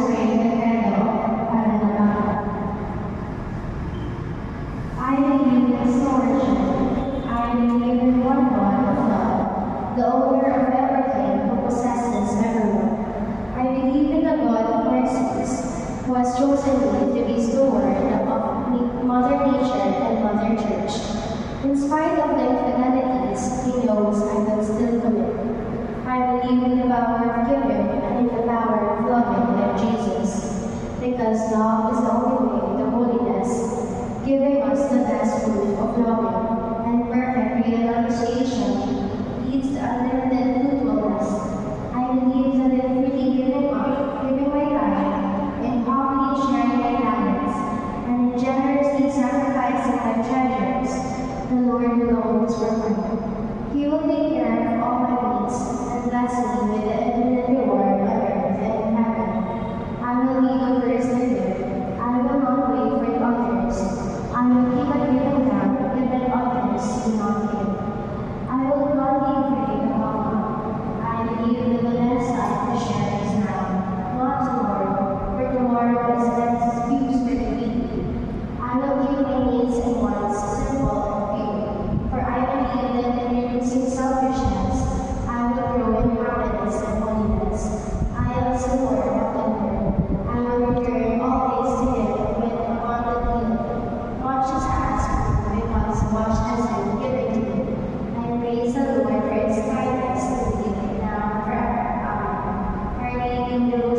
to reign with Pedro. I believe in stewardship. I believe in one God of love, the owner of everything, who possesses everyone. I believe in the God of mercies, who has chosen me to be steward of Mother Nature and Mother Church. In spite of the infidelities he knows I will still commit. I believe in the power of giving and in the power of loving like Jesus, because love is the only way to holiness, giving us the best fruit of loving, and perfect realization leads to unlimited fruitfulness. I believe that in freely giving my time, in humbly sharing my talents, and in generously sacrificing my treasures, the Lord will always provide. He will take care of all my needs and bless me with the infinite reward on earth and in heaven. I will be the first to give. I will not wait for others. I will keep on giving them even others do not give. I will not be afraid of God. I believe that the best time to share is now, not tomorrow, for tomorrow is less used for the week. I will keep my needs and wants simple and few, for I believe that in reducing selfishness, I will grow in happiness and holiness. I am support of the Lord. I will return always to Him with abundant yield. Much is asked, because much has been given to me. I praise the Lord for His kindness to me now and forever. Amen. Our Lady of the